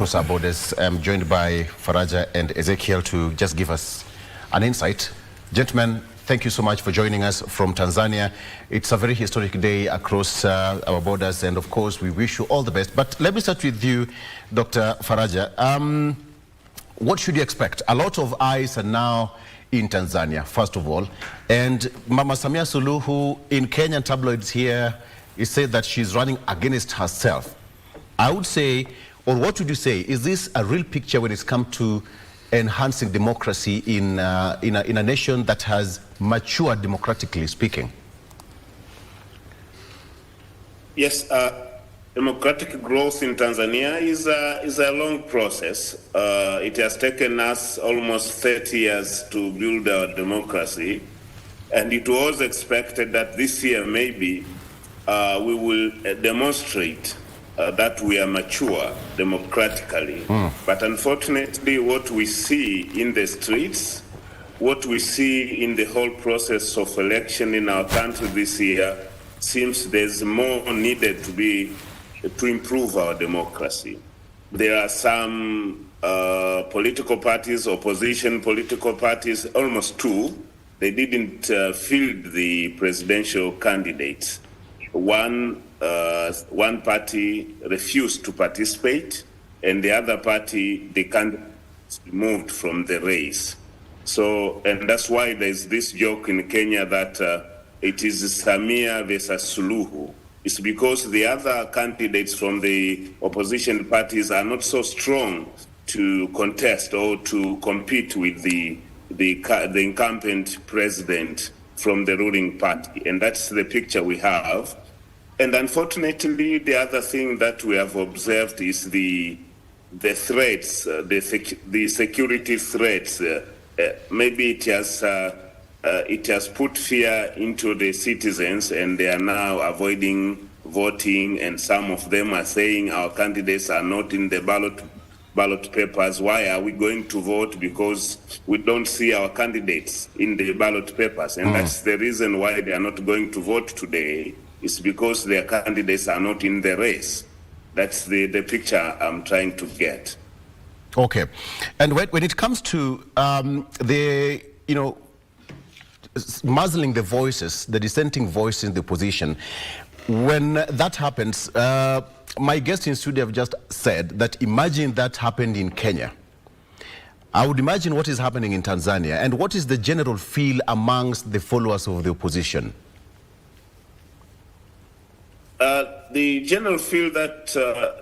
Across our borders. I'm joined by Faraja and Ezekiel to just give us an insight. Gentlemen, thank you so much for joining us from Tanzania. It's a very historic day across our borders, and of course we wish you all the best. But let me start with you, Dr. Faraja. What should you expect? A lot of eyes are now in Tanzania, first of all, and Mama Samia Suluhu in Kenyan tabloids here is said that she's running against herself. I would say, or what would you say, is this a real picture when it's come to enhancing democracy in a nation that has matured democratically speaking? Yes, democratic growth in Tanzania is a long process. It has taken us almost 30 years to build our democracy, and it was expected that this year maybe we will demonstrate that we are mature democratically. But unfortunately, what we see in the streets, what we see in the whole process of election in our country this year, seems there's more needed to improve our democracy. There are some political parties, opposition political parties, almost two, they didn't field the presidential candidates. One party refused to participate, and the other party, the candidates moved from the race. So, and that's why there's this joke in Kenya that it is Samia versus Suluhu. It's because the other candidates from the opposition parties are not so strong to contest or to compete with the incumbent president from the ruling party. And that's the picture we have. And unfortunately, the other thing that we have observed is the threats, the security threats. Maybe it has put fear into the citizens, and they are now avoiding voting. And some of them are saying our candidates are not in the ballot papers. Why are we going to vote? Because we don't see our candidates in the ballot papers, and that's the reason why they are not going to vote today. It's because their candidates are not in the race. That's the picture I'm trying to get. Okay. And when it comes to muzzling the voices, the dissenting voices in the opposition, when that happens, my guest in studio have just said that imagine that happened in Kenya. I would imagine what is happening in Tanzania, and what is the general feel amongst the followers of the opposition? The general feel that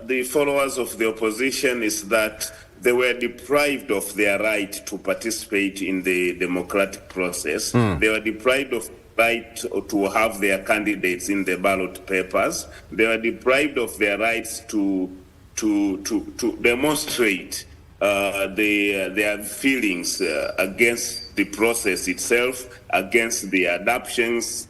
the followers of the opposition is that they were deprived of their right to participate in the democratic process. They were deprived of the right to have their candidates in the ballot papers. They were deprived of their rights to demonstrate their feelings against the process itself, against the abductions,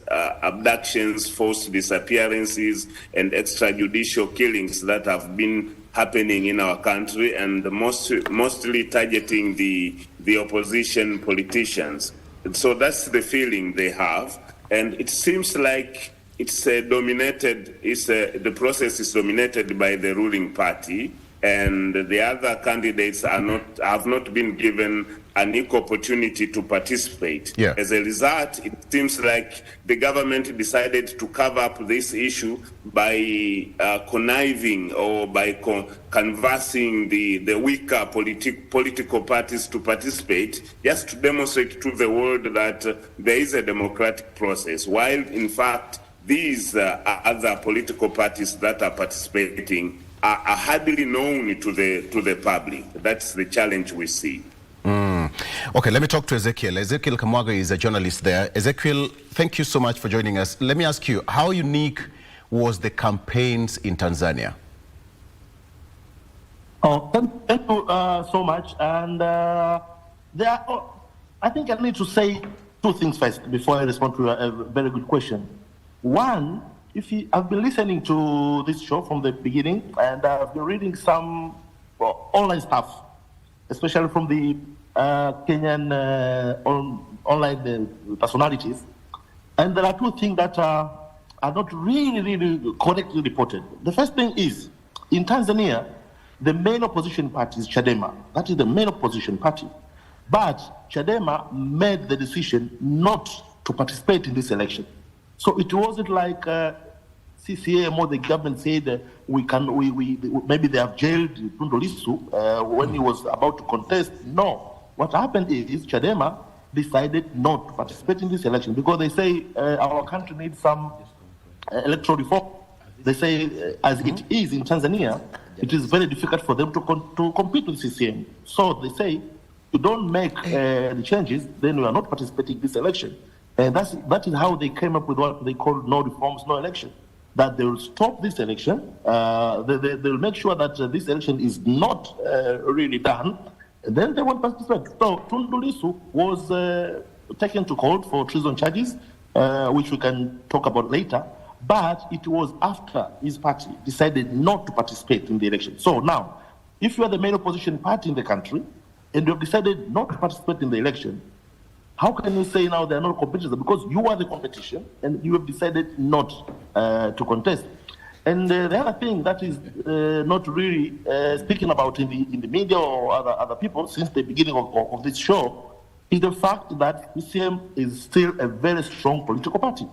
forced disappearances, and extrajudicial killings that have been happening in our country, and mostly targeting the opposition politicians. And so that's the feeling they have, and it seems like it's the process is dominated by the ruling party, and the other candidates have not been given an equal opportunity to participate. Yeah. As a result, it seems like the government decided to cover up this issue by conniving or by canvassing the weaker political parties to participate, just to demonstrate to the world that there is a democratic process, while in fact these other political parties that are participating are hardly known to the public. That's the challenge we see. Okay, let me talk to Ezekiel. Ezekiel Kamwaga is a journalist there. Ezekiel, thank you so much for joining us. Let me ask you, how unique was the campaigns in Tanzania? Oh, thank you so much. And I think I need to say two things first before I respond to a very good question. One, I've been listening to this show from the beginning, and I've been reading some online stuff, especially from the Kenyan online personalities. And there are two things that are not really correctly reported. The first thing is, in Tanzania, the main opposition party is Chadema. That is the main opposition party. But Chadema made the decision not to participate in this election. So it wasn't like CCM or the government said maybe they have jailed Tundu Lissu when he was about to contest. No. What happened is Chadema decided not to participate in this election because they say our country needs some electoral reform. They say as it is in Tanzania, it is very difficult for them to compete with CCM. So they say, you don't make the changes, then you are not participating in this election. And that is how they came up with what they call no reforms, no election. That they will stop this election, they'll make sure that this election is not really done, and then they won't participate. So Tundu Lissu was taken to court for treason charges, which we can talk about later, but it was after his party decided not to participate in the election. So now, if you are the main opposition party in the country, and you have decided not to participate in the election, how can you say now they are not competitors? Because you are the competition and you have decided not to contest. And the other thing that is not really speaking about in the media or other people since the beginning of this show is the fact that CCM is still a very strong political party.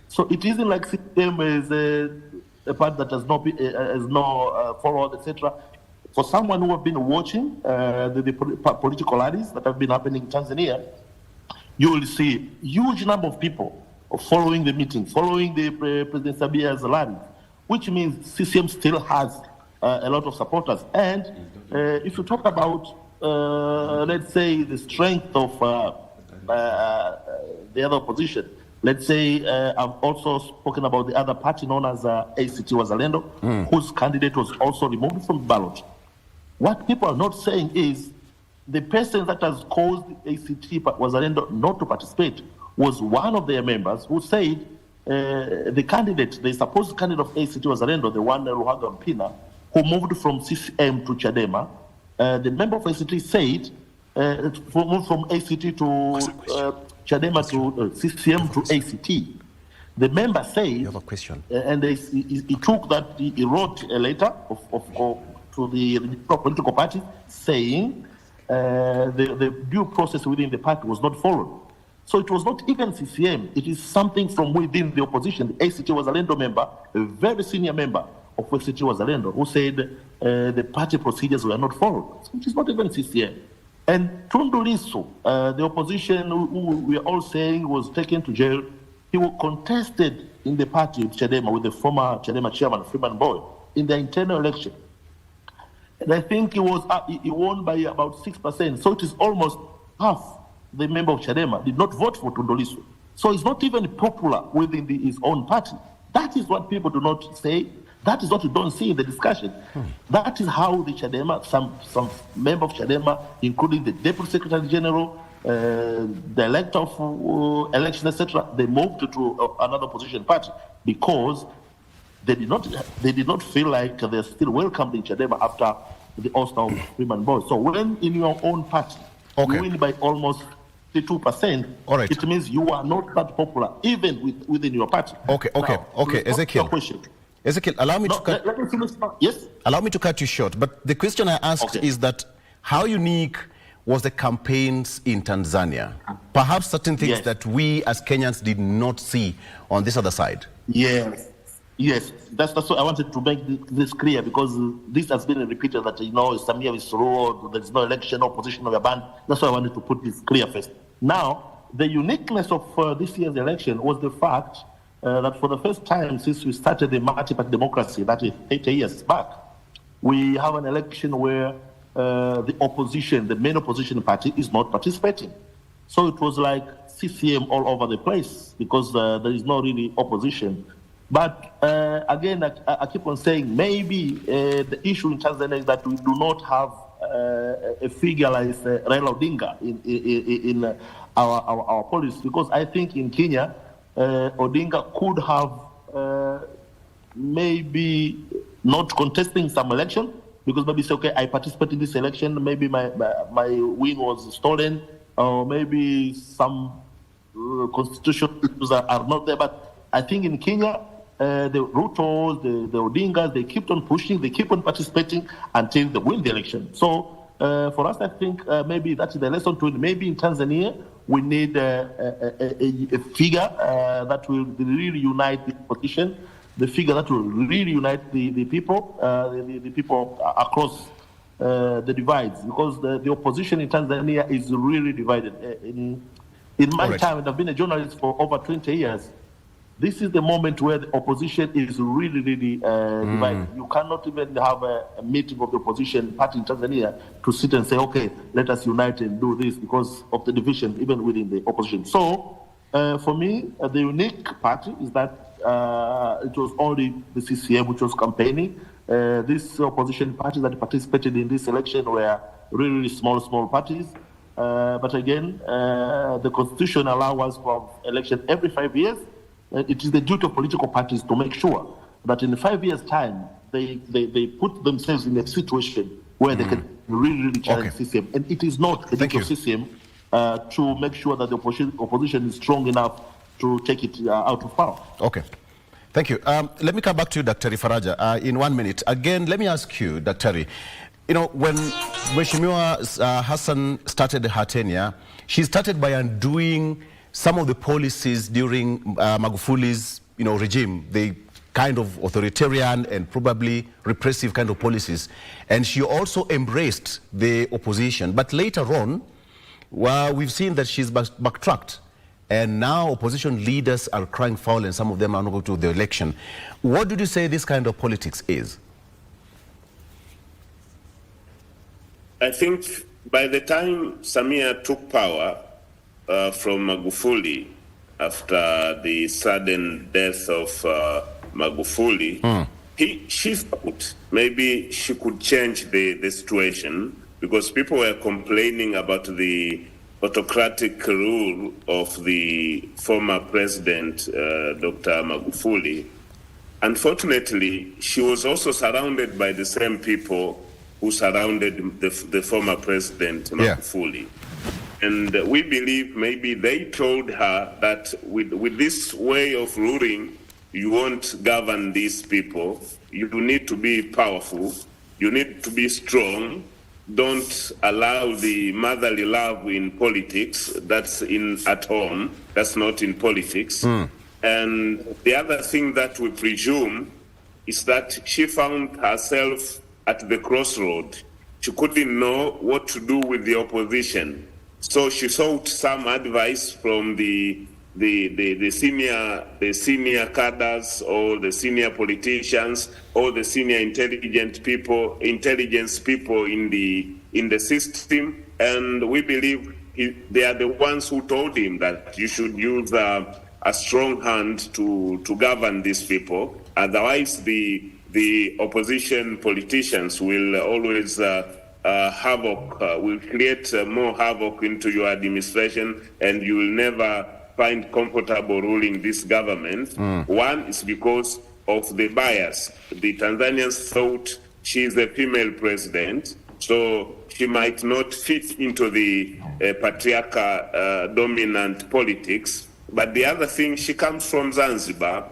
So it isn't like CCM is a party that has no followers, etc. For someone who have been watching the political rallies that have been happening in Tanzania, you will see huge number of people following the meeting, following the President Samia's rally, which means CCM still has a lot of supporters. And if you talk about, let's say, the strength of the other opposition, let's say I've also spoken about the other party known as ACT Wazalendo, whose candidate was also removed from the ballot. What people are not saying is the person that has caused ACT Wazalendo not to participate was one of their members who said the supposed candidate of ACT Wazalendo, the one Ruhaga Mpina, who moved from CCM to Chadema, the member of ACT said, moved from ACT to Chadema to CCM to ACT. The member said, you have a question. And he took that, he wrote a letter to the political party saying the due process within the party was not followed. So it was not even CCM, it is something from within the opposition. The ACT Wazalendo member, a very senior member of ACT Wazalendo, who said the party procedures were not followed. So it is not even CCM. And Tundu Lissu, the opposition who we are all saying was taken to jail, he was contested in the party with Chadema, with the former Chadema chairman, Freeman Boy, in the internal election. And I think he won by about 6%. So it is almost half the member of Chadema did not vote for Tundu Lissu. So it's not even popular within his own party. That is what people do not say. That is what you don't see in the discussion. That is how the Chadema, some member of Chadema, including the Deputy Secretary General, the elector of election, etc., they moved to another opposition party because they did not feel like they're still welcomed in Chadema after the ouster of Freeman Boy. So when in your own party, you win by almost 52%, right, it means you are not that popular, even within your party. Okay, Ezekiel. Ezekiel, allow me to cut. Let me finish. Yes. Allow me to cut you short. But the question I asked is that how unique was the campaigns in Tanzania? Perhaps certain things that we as Kenyans did not see on this other side. Yes, that's what I wanted to make this clear, because this has been repeated that, Samia Suluhu, there is no election, opposition, or banned. That's why I wanted to put this clear first. Now, the uniqueness of this year's election was the fact that for the first time since we started the multi-party democracy, that is 80 years back, we have an election where the opposition, the main opposition party, is not participating. So it was like CCM all over the place because there is no really opposition. But again, I keep on saying maybe the issue in Tanzania is that we do not have a figure like Raila Odinga in our policy, because I think in Kenya, Odinga could have maybe not contesting some election, because maybe say, okay, I participated in this election, maybe my win was stolen, or maybe some constitutional issues are not there. But I think in Kenya, the Rutos, the Odingas, they keep on pushing, they keep on participating until they win the election. So for us, I think maybe that's the lesson to it. Maybe in Tanzania, we need a figure that will really unite the opposition, the figure that will really unite the people, the people across the divides, because the opposition in Tanzania is really divided. In my time, and I've been a journalist for over 20 years, this is the moment where the opposition is really, really divided. You cannot even have a meeting of the opposition party in Tanzania to sit and say, okay, let us unite and do this, because of the division even within the opposition. So for me, the unique party is that it was only the CCM which was campaigning. These opposition parties that participated in this election were really, really small parties. But again, the constitution allows us for election every 5 years. It is the duty of political parties to make sure that in 5 years' time, they put themselves in a situation where they can really challenge CCM. And it is not the duty of CCM to make sure that the opposition is strong enough to take it out of power. Okay. Thank you. Let me come back to you, Dr. Faraja, in 1 minute. Again, let me ask you, Dr. You know, when Mheshimiwa Hassan started her tenure, she started by undoing some of the policies during Magufuli's, regime, the kind of authoritarian and probably repressive kind of policies. And she also embraced the opposition. But later on, we've seen that she's backtracked. And now opposition leaders are crying foul and some of them are not going to the election. What did you say this kind of politics is? I think by the time Samia took power from Magufuli, after the sudden death of Magufuli, she thought maybe she could change the situation, because people were complaining about the autocratic rule of the former president, Dr. Magufuli. Unfortunately, she was also surrounded by the same people who surrounded the former president, Magufuli. Yeah. And we believe maybe they told her that with this way of ruling, you won't govern these people. You need to be powerful. You need to be strong. Don't allow the motherly love in politics. That's at home. That's not in politics. And the other thing that we presume is that she found herself at the crossroad. She couldn't know what to do with the opposition. So she sought some advice from the senior cadres, or the senior politicians, or the senior intelligence people in the system. And we believe they are the ones who told him that you should use a strong hand to govern these people. Otherwise, the opposition politicians will always will create more havoc into your administration, and you will never find comfortable ruling this government. One is because of the bias. The Tanzanians thought she is a female president, so she might not fit into the patriarchal dominant politics. But the other thing, she comes from Zanzibar,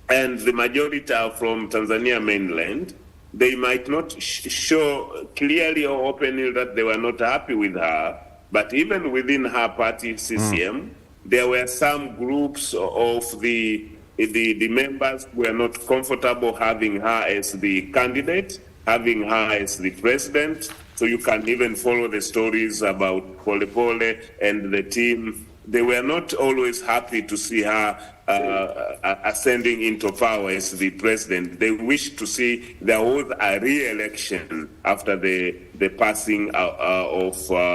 and the majority are from Tanzania mainland. They might not show clearly or openly that they were not happy with her, but even within her party, CCM, there were some groups of the members who were not comfortable having her as the candidate, having her as the president. So you can even follow the stories about Pole Pole and the team. They were not always happy to see her ascending into power as the president. They wished to see there was a re-election after the passing of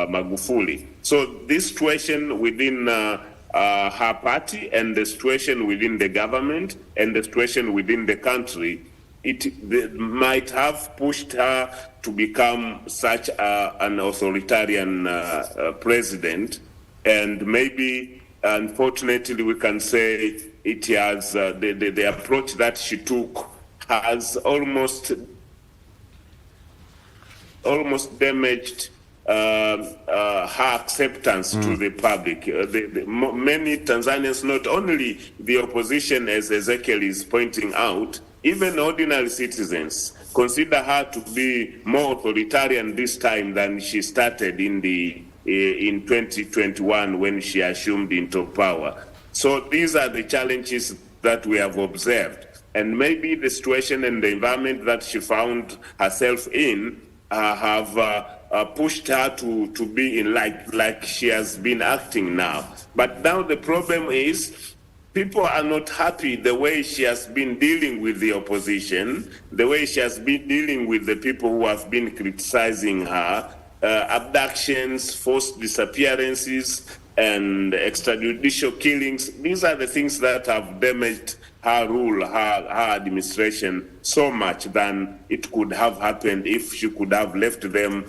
Magufuli. So this situation within her party, and the situation within the government, and the situation within the country, it might have pushed her to become such an authoritarian president. And maybe, unfortunately, we can say it has the approach that she took has almost damaged her acceptance to the public. Many Tanzanians, not only the opposition, as Ezekiel is pointing out, even ordinary citizens consider her to be more authoritarian this time than she started in 2021 when she assumed into power. So these are the challenges that we have observed. And maybe the situation and the environment that she found herself in have pushed her to be in like she has been acting now. But now the problem is people are not happy the way she has been dealing with the opposition, the way she has been dealing with the people who have been criticizing her, abductions, forced disappearances, and extrajudicial killings. These are the things that have damaged her rule, her administration so much than it could have happened if she could have left them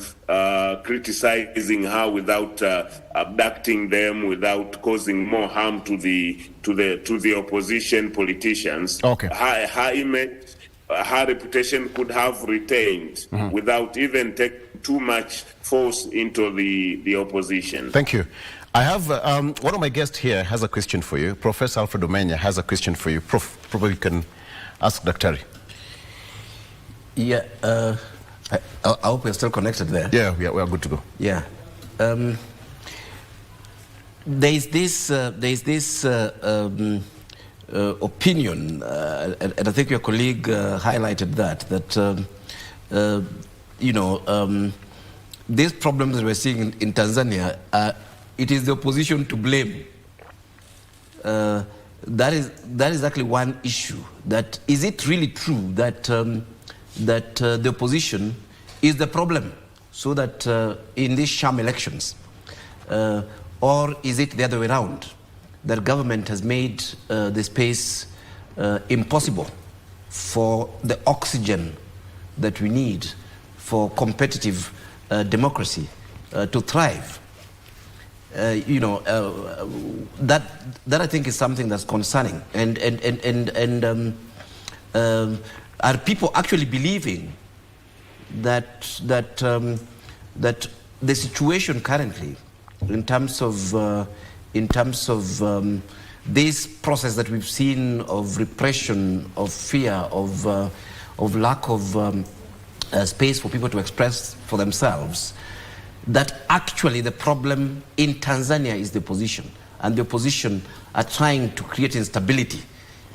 criticizing her without abducting them, without causing more harm to the opposition politicians. Okay. Her image, her reputation could have retained without even taking too much force into the opposition. Thank you. I have one of my guests here has a question for you. Professor Alfred Omenya has a question for you. Prof, probably you can ask Daktari. Yeah, I hope we're still connected there. Yeah, we are good to go. Yeah. There's this opinion, and I think your colleague highlighted that these problems that we're seeing in Tanzania, it is the opposition to blame. That is actually one issue. That is it really true that the opposition is the problem, so that in these sham elections, or is it the other way around, that government has made the space impossible for the oxygen that we need for competitive democracy to thrive? That I think is something that's concerning. And are people actually believing that the situation currently, in terms of this process that we've seen of repression, of fear, of lack of space for people to express for themselves, that actually the problem in Tanzania is the opposition, and the opposition are trying to create instability,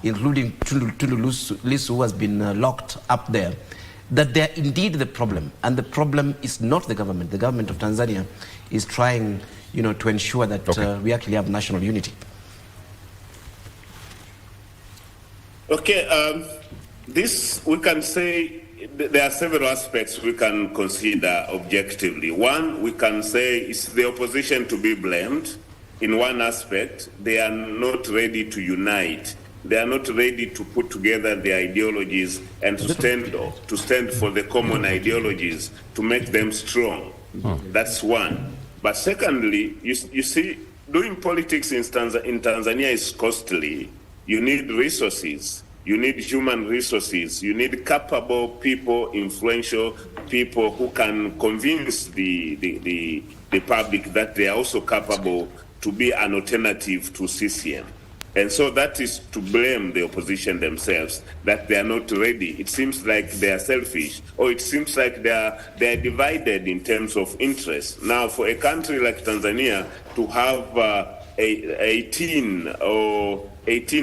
including Tundu Lissu, who has been locked up there, that they're indeed the problem, and the problem is not the government. The government of Tanzania is trying, to ensure that we actually have national unity. Okay, this we can say. There are several aspects we can consider objectively. One, we can say it's the opposition to be blamed. In one aspect, they are not ready to unite. They are not ready to put together the ideologies and to stand for the common ideologies, to make them strong. That's one. But secondly, you see, doing politics in Tanzania is costly. You need resources. You need human resources. You need capable people, influential people who can convince the public that they are also capable to be an alternative to CCM. And so that is to blame the opposition themselves, that they are not ready. It seems like they are selfish, or it seems like they are divided in terms of interest. Now, for a country like Tanzania to have 18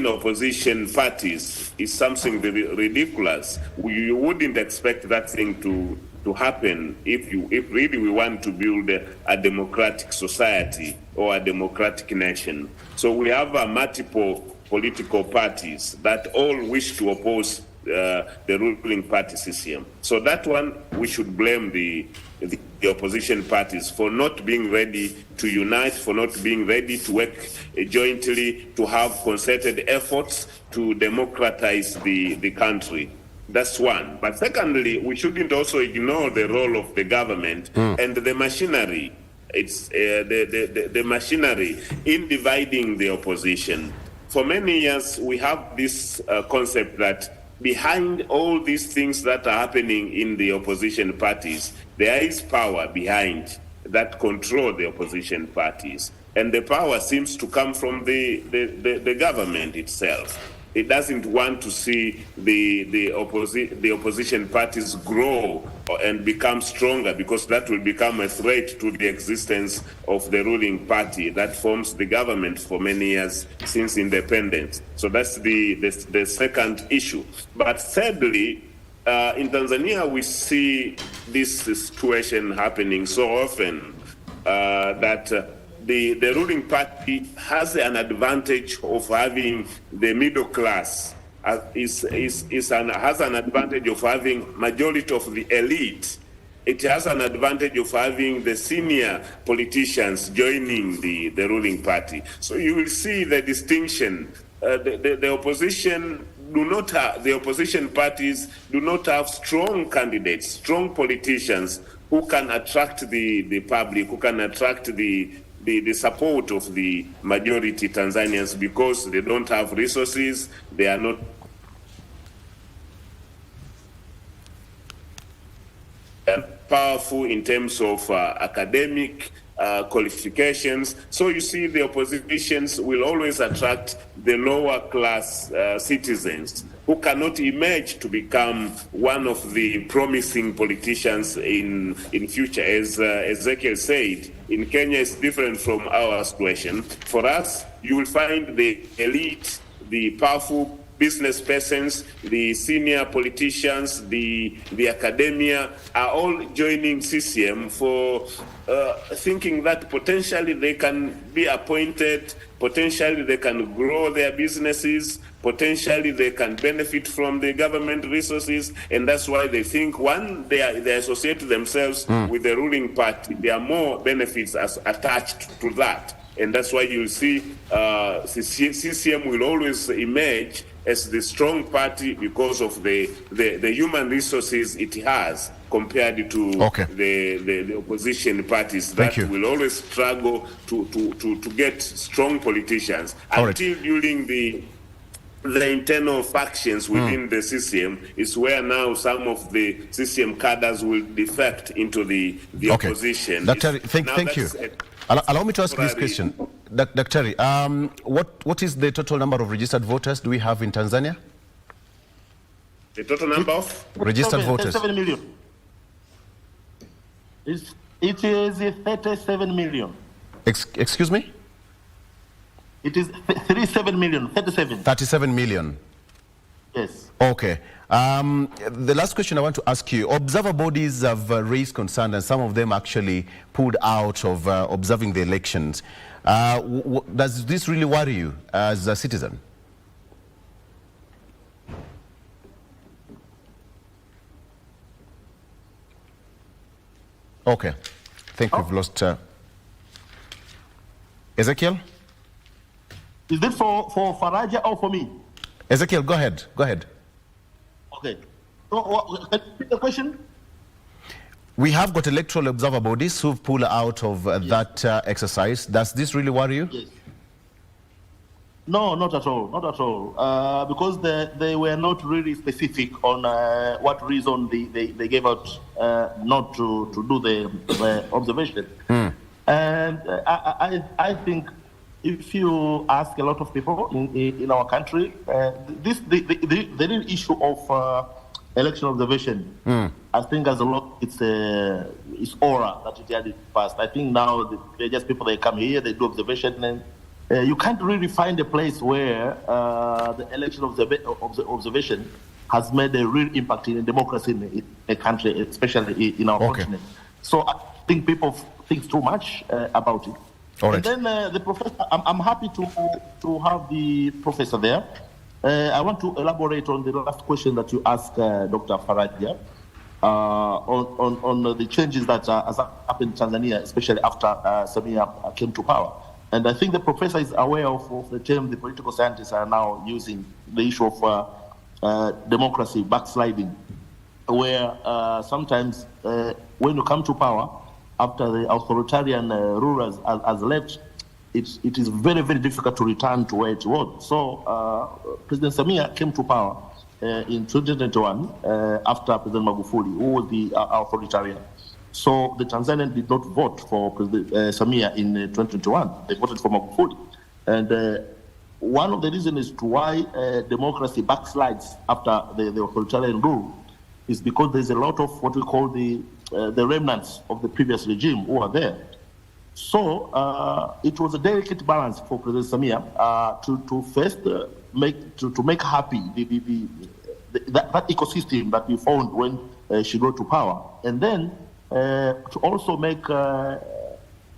opposition parties is something ridiculous. You wouldn't expect that thing to happen if really we want to build a democratic society or a democratic nation. So we have multiple political parties that all wish to oppose the ruling party CCM. So that one, we should blame the opposition parties for not being ready to unite, for not being ready to work jointly, to have concerted efforts to democratize the country. That's one. But secondly, we shouldn't also ignore the role of the government and the machinery. It's the machinery in dividing the opposition. For many years, we have this concept that behind all these things that are happening in the opposition parties, there is power behind. that control the opposition parties. And the power seems to come from the government itself. It doesn't want to see the opposition parties grow and become stronger, because that will become a threat to the existence of the ruling party that forms the government for many years since independence. So that's the second issue. But thirdly, in Tanzania, we see this situation happening so often that the ruling party has an advantage of having the middle class, has an advantage of having majority of the elite. It has an advantage of having the senior politicians joining the ruling party. So you will see the distinction. The opposition the opposition parties do not have strong candidates, strong politicians who can attract the public, who can attract the support of the majority Tanzanians, because they don't have resources, they are not powerful in terms of academic qualifications. So you see, the oppositions will always attract the lower class citizens who cannot emerge to become one of the promising politicians in future. As Ezekiel said, in Kenya it's different from our situation. For us, you will find the elite, the powerful business persons, the senior politicians, the academia are all joining CCM for thinking that potentially they can be appointed, potentially they can grow their businesses, potentially they can benefit from the government resources, and that's why they think, one, they associate themselves with the ruling party. There are more benefits attached to that. And that's why you'll see CCM will always emerge as the strong party because of the human resources it has compared to the opposition parties that will always struggle to get strong politicians until during the internal factions within the CCM is where now some of the CCM cadres will defect into the opposition. Dr. Thank you. Allow me to ask this question. Dr. What is the total number of registered voters do we have in Tanzania? The total number of registered voters? 37 million. It is 37 million. Excuse me? It is 37 million, 37. 37 million. Yes. Okay. The last question I want to ask you, observer bodies have raised concern, and some of them actually pulled out of observing the elections. Does this really worry you as a citizen? Okay. I think we've lost Ezekiel? Is this for Faraja or for me? Ezekiel, go ahead. Go ahead. Okay. So, can you repeat the question? We have got electoral observer bodies who've pulled out of that exercise. Does this really worry you? Yes. No, not at all. Not at all. Because they were not really specific on what reason they gave out not to do the observation. And I think if you ask a lot of people in our country, the real issue of election observation, I think as a lot, it's aura that it had in the past. I think now they're just people, they come here, they do observation, and you can't really find a place where the election observation has made a real impact in democracy in a country, especially in our continent. So I think people think too much about it. All right. And then the professor, I'm happy to have the professor there. I want to elaborate on the last question that you asked Dr. Faraja on the changes that has happened in Tanzania, especially after Samia came to power. And I think the professor is aware of the term the political scientists are now using, the issue of democracy backsliding, where sometimes when you come to power, after the authoritarian rulers has left, it is very, very difficult to return to where it was. So President Samia came to power in 2021 after President Magufuli, who was the authoritarian. So the Tanzanians did not vote for President Samia in 2021. They voted for Magufuli. And one of the reasons as to why democracy backslides after the authoritarian rule is because there's a lot of what we call the remnants of the previous regime who are there. So it was a delicate balance for President Samia to first make happy that ecosystem that we found when she got to power, and then to also make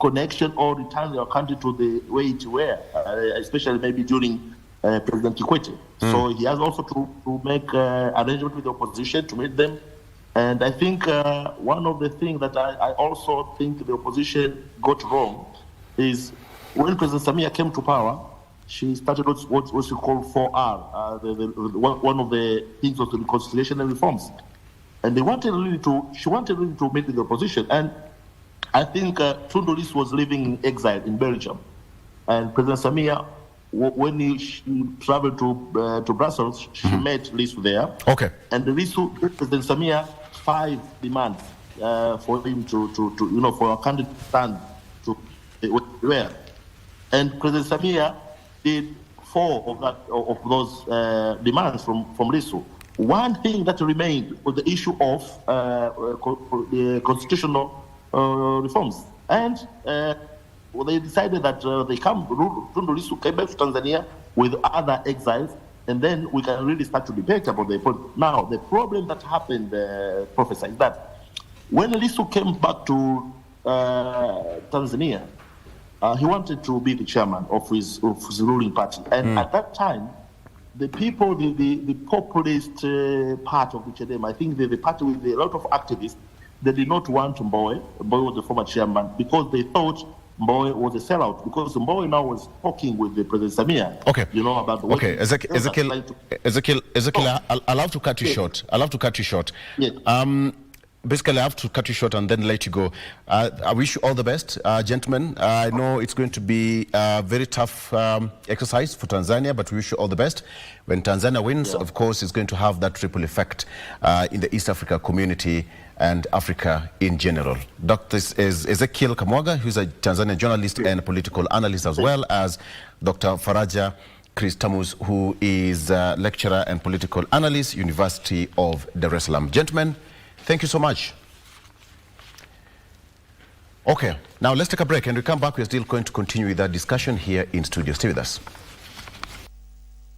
connection or return our country to the way it were, especially maybe during President Kikwete. So he has also to make arrangement with the opposition to meet them. And I think one of the things that I also think the opposition got wrong is when President Samia came to power, she started what she called 4R, one of the things was the reconciliation and reforms. And she wanted really to meet with the opposition. And I think Tundu Lissu was living in exile in Belgium. And President Samia, when she traveled to Brussels, she met Lissu there. Okay. And Lissu gave President Samia 5 demands for him to for our country to stand to where. And President Samia did 4 of those demands from Lissu. One thing that remained was the issue of the constitutional reforms. And they decided that Tundu Lissu came back to Tanzania with other exiles, and then we can really start to debate about the point. Now, the problem that happened, Professor, is that when Lissu came back to Tanzania, he wanted to be the chairman of his ruling party. And at that time, the people, the populist part of the Chadema, I think the party with a lot of activists, they did not want Mbowe. Mbowe was the former chairman, because they thought Mbowe was a sellout, because Mbowe now was talking with the President Samia. Okay. About the okay. Ezekiel, I'll have to cut you short. I'll have to cut you short. Yes. Basically, I have to cut you short and then let you go. I wish you all the best, gentlemen. I know it's going to be a very tough exercise for Tanzania, but we wish you all the best. When Tanzania wins, of course, it's going to have that triple effect in the East Africa community and Africa in general. Dr. Ezekiel Kamwaga, who's a Tanzanian journalist and political analyst, as well as Dr. Faraja Chris Tamus, who is a lecturer and political analyst, University of Dar es Salaam. Gentlemen, thank you so much. Okay, now let's take a break, and we come back. We're still going to continue with that discussion here in studio. Stay with us.